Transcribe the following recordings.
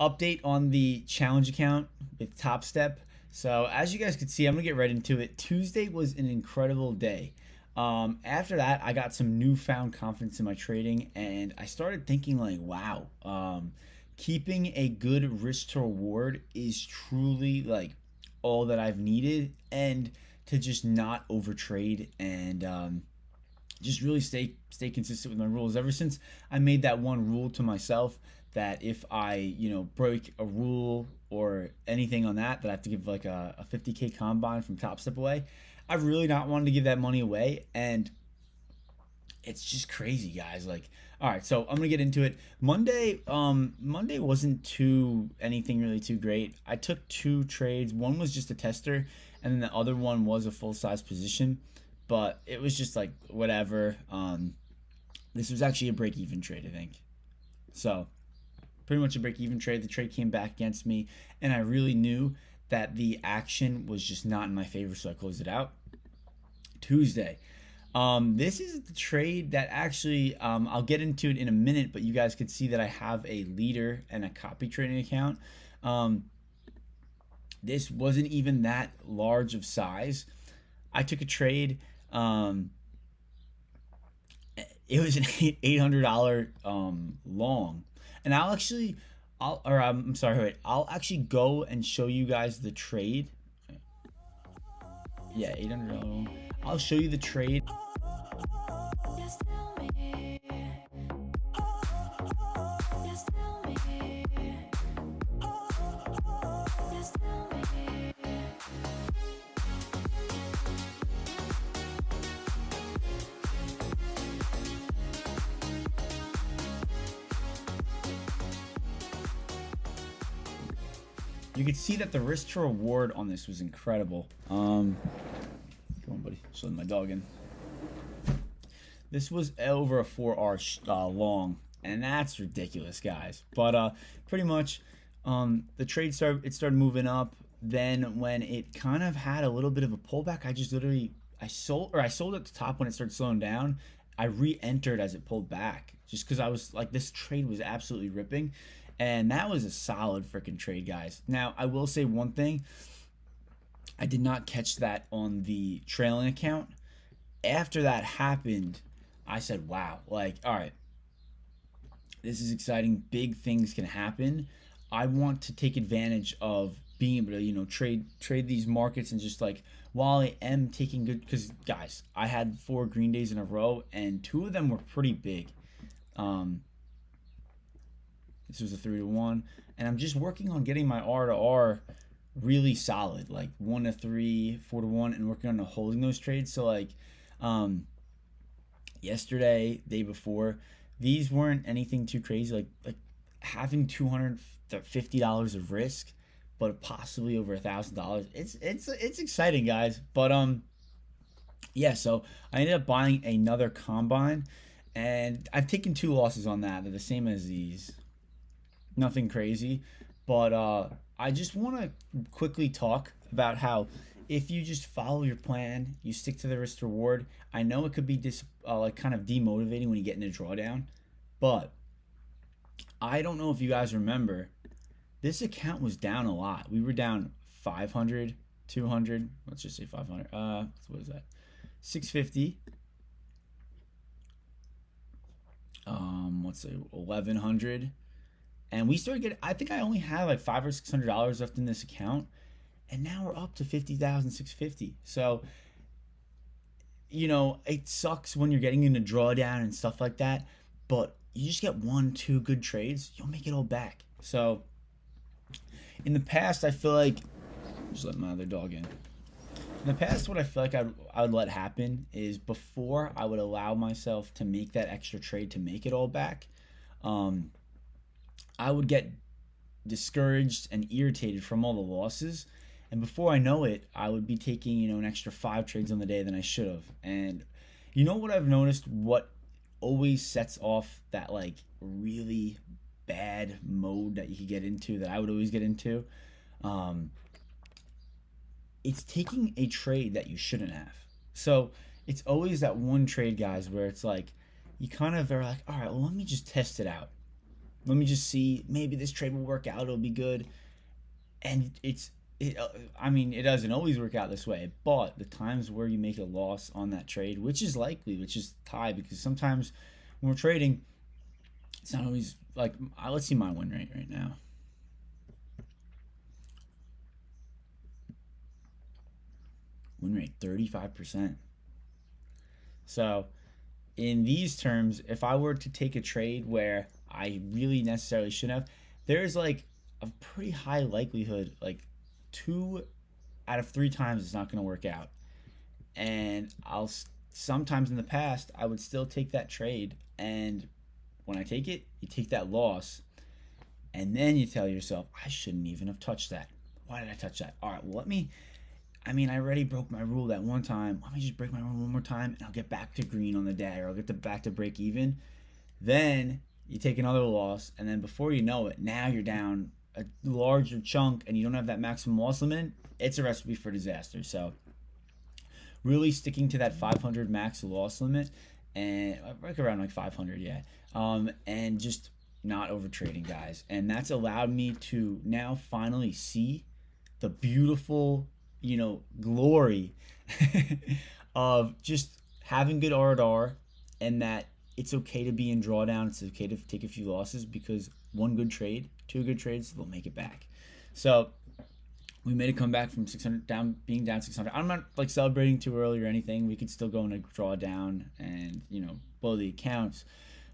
Update on the challenge account with Topstep. So as you guys can see, I'm gonna get right into it. Tuesday was an incredible day. After that, I got some newfound confidence in my trading, and I started thinking like, wow, keeping a good risk to reward is truly like all that I've needed, and to just not overtrade and just really stay consistent with my rules. Ever since I made that one rule to myself that if I break a rule or anything on that I have to give like a 50K combine from Top Step away, I've really not wanted to give that money away, and it's just crazy, guys. Like, all right, so I'm gonna get into it. Monday wasn't too anything really too great. I took two trades. One was just a tester, and then the other one was a full size position, but it was just like whatever. This was actually a break even trade, I think. So pretty much a break even trade. The trade came back against me, and I really knew that the action was just not in my favor, so I closed it out. Tuesday. This is the trade that actually I'll get into it in a minute, but you guys could see that I have a leader and a copy trading account. Um, this wasn't even that large of size. I took a trade. It was an $800 long, and I'm sorry, wait, I'll actually go and show you guys the trade. Yeah, $800. I'll show you the trade. You could see that the risk to reward on this was incredible. Come on, buddy. Just letting my dog in. This was over a 4 hour long, and that's ridiculous, guys. But pretty much, the trade started moving up. Then when it kind of had a little bit of a pullback, I sold at the top when it started slowing down. I re-entered as it pulled back, just because I was like, this trade was absolutely ripping, and that was a solid freaking trade, guys. Now I will say one thing: I did not catch that on the trailing account. After that happened, I said, wow, like, all right, this is exciting. Big things can happen. I want to take advantage of being able to, trade these markets, and just like, while I am taking good, because guys, I had 4 green days in a row, and 2 of them were pretty big. Um, this was a 3-to-1, and I'm just working on getting my R to R really solid, like 1-to-3, 4-to-1, and working on holding those trades. So like, yesterday, day before, these weren't anything too crazy. Like having $250 of risk, but possibly over $1,000. It's exciting, guys. But yeah. So I ended up buying another combine, and I've taken 2 losses on that. They're the same as these. Nothing crazy, but I just want to quickly talk about how, if you just follow your plan, you stick to the risk reward. I know it could be like kind of demotivating when you get in a drawdown, but I don't know if you guys remember, this account was down a lot. We were down 500, 200. Let's just say 500. What is that? 650. Let's say 1100. And we started getting, I think I only had like $500 or $600 left in this account, and now we're up to 50,650. So, it sucks when you're getting into drawdown and stuff like that, but you just get 1, 2 good trades, you'll make it all back. So in the past, I feel like, just let my other dog in. In the past, what I feel like I would let happen is, before I would allow myself to make that extra trade to make it all back, I would get discouraged and irritated from all the losses, and before I know it, I would be taking an extra 5 trades on the day than I should have. And what I've noticed, what always sets off that like really bad mode that you could get into, that I would always get into, it's taking a trade that you shouldn't have. So it's always that one trade, guys, where it's like, you kind of are like, all right, well, let me just test it out. let me just see, maybe this trade will work out, it'll be good. And I mean, it doesn't always work out this way, but the times where you make a loss on that trade, which is likely, which is high, because sometimes when we're trading, it's not always like, let's see my win rate right now. Win rate 35%. So in these terms, if I were to take a trade where I really necessarily shouldn't have, there's like a pretty high likelihood, like 2 out of 3 times it's not going to work out. And sometimes in the past, I would still take that trade, and when I take it, you take that loss, and then you tell yourself, I shouldn't even have touched that. Why did I touch that? All right, well, I I already broke my rule that one time. Let me just break my rule one more time, and I'll get back to green on the day, or I'll get back to break even. Then you take another loss, and then before you know it, now you're down a larger chunk, and you don't have that maximum loss limit. It's a recipe for disaster. So really sticking to that 500 max loss limit, and right around like 500, yeah. And just not over trading, guys. And that's allowed me to now finally see the beautiful, glory of just having good R&R, and that it's okay to be in drawdown. It's okay to take a few losses, because one good trade, 2 good trades, they'll make it back. So we made a comeback from 600 being down 600. I'm not like celebrating too early or anything. We could still go in a drawdown and blow the accounts,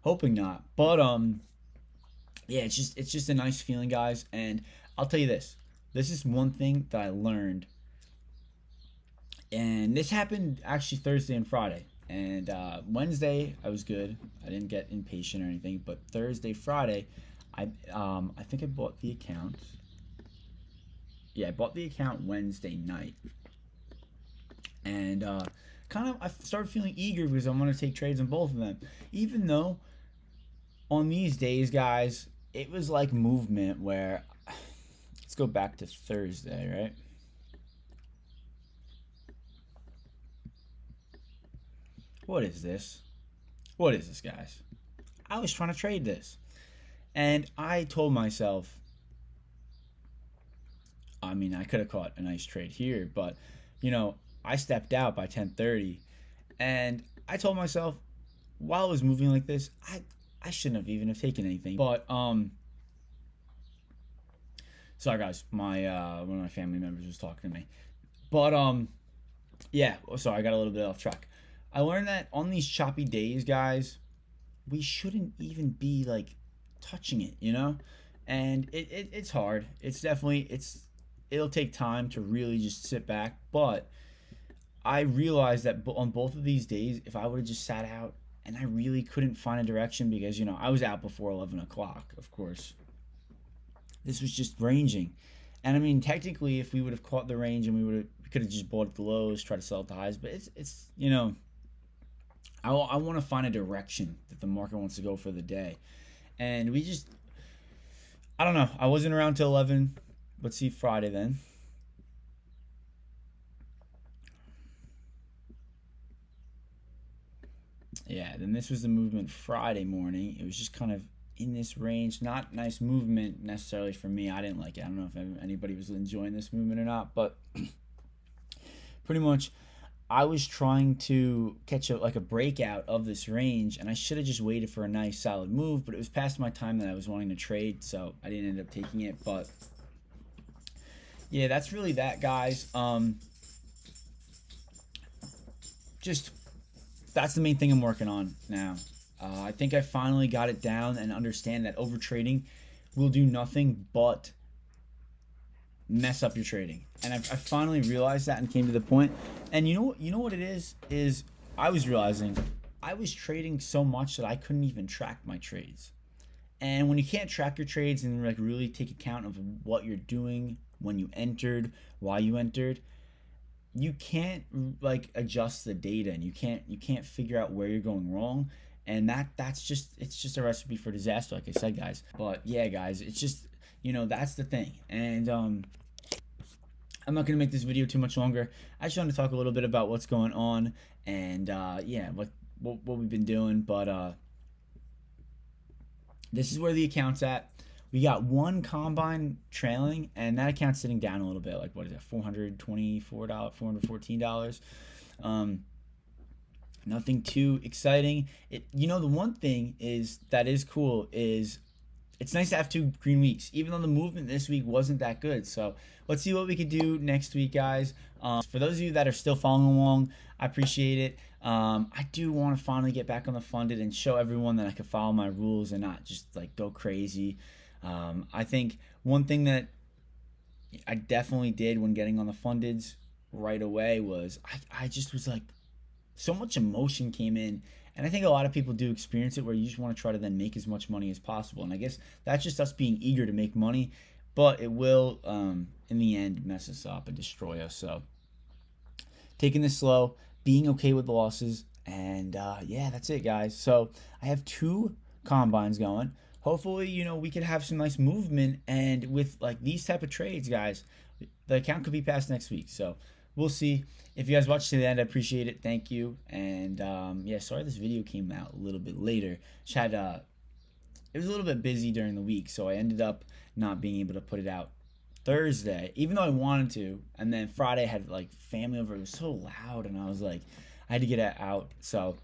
hoping not. But yeah, it's just a nice feeling, guys. And I'll tell you this. This is one thing that I learned, and this happened actually Thursday and Friday. And Wednesday I was good. I didn't get impatient or anything. But Thursday, Friday, I think I bought the account. Yeah, I bought the account Wednesday night, and I started feeling eager because I want to take trades on both of them. Even though on these days, guys, it was like movement where, let's go back to Thursday, right? What is this? What is this, guys? I was trying to trade this, and I told myself, I could have caught a nice trade here, but I stepped out by 10:30, and I told myself, while it was moving like this, I shouldn't have even have taken anything. But sorry guys, my one of my family members was talking to me. But yeah, sorry, I got a little bit off track. I learned that on these choppy days, guys, we shouldn't even be like touching it, and it's hard. It's definitely it'll take time to really just sit back, but I realized that on both of these days, if I would have just sat out and I really couldn't find a direction, because I was out before 11 o'clock, of course, this was just ranging. And technically, if we would have caught the range, and we could have just bought at the lows, try to sell at the highs, but it's I want to find a direction that the market wants to go for the day. And I don't know, I wasn't around till 11. Let's see Friday then. Yeah, then this was the movement Friday morning. It was just kind of in this range. Not nice movement necessarily for me. I didn't like it. I don't know if anybody was enjoying this movement or not, but pretty much I was trying to catch a breakout of this range, and I should have just waited for a nice solid move, but it was past my time that I was wanting to trade, so I didn't end up taking it. But yeah, that's really that, guys. Just that's the main thing I'm working on now. I think I finally got it down and understand that over trading will do nothing but mess up your trading. And I finally realized that and came to the point. And you know what it is I was realizing I was trading so much that I couldn't even track my trades. And when you can't track your trades and really take account of what you're doing, when you entered, why you entered, you can't adjust the data, and you can't figure out where you're going wrong. And it's just a recipe for disaster, like I said, guys. But yeah, guys, it's just that's the thing. And I'm not gonna make this video too much longer. I just want to talk a little bit about what's going on, and yeah, what we've been doing. But This is where the account's at. We got one combine trailing, and that account's sitting down a little bit. Like, what is that? $424, $414. Um, Nothing too exciting. The one thing that is cool is it's nice to have 2 green weeks, even though the movement this week wasn't that good. So let's see what we could do next week, guys. For those of you that are still following along, I appreciate it. I do want to finally get back on the funded and show everyone that I can follow my rules and not just like go crazy. I think one thing that I definitely did when getting on the fundeds right away was I just was like, so much emotion came in, and I think a lot of people do experience it where you just want to try to then make as much money as possible. And I guess that's just us being eager to make money, but it will in the end mess us up and destroy us. So taking this slow, being okay with the losses, and yeah, that's it, guys. So I have 2 combines going. Hopefully, we could have some nice movement, and with like these type of trades, guys, the account could be passed next week. So we'll see. If you guys watched to the end, I appreciate it. Thank you. And yeah, sorry this video came out a little bit later. It was a little bit busy during the week, so I ended up not being able to put it out Thursday, even though I wanted to. And then Friday I had like family over. It was so loud, and I was like, I had to get it out. So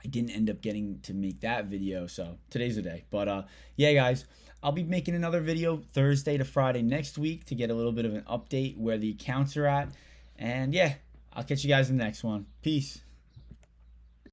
I didn't end up getting to make that video. So today's the day. But yeah, guys, I'll be making another video Thursday to Friday next week to get a little bit of an update where the accounts are at. And yeah, I'll catch you guys in the next one. Peace.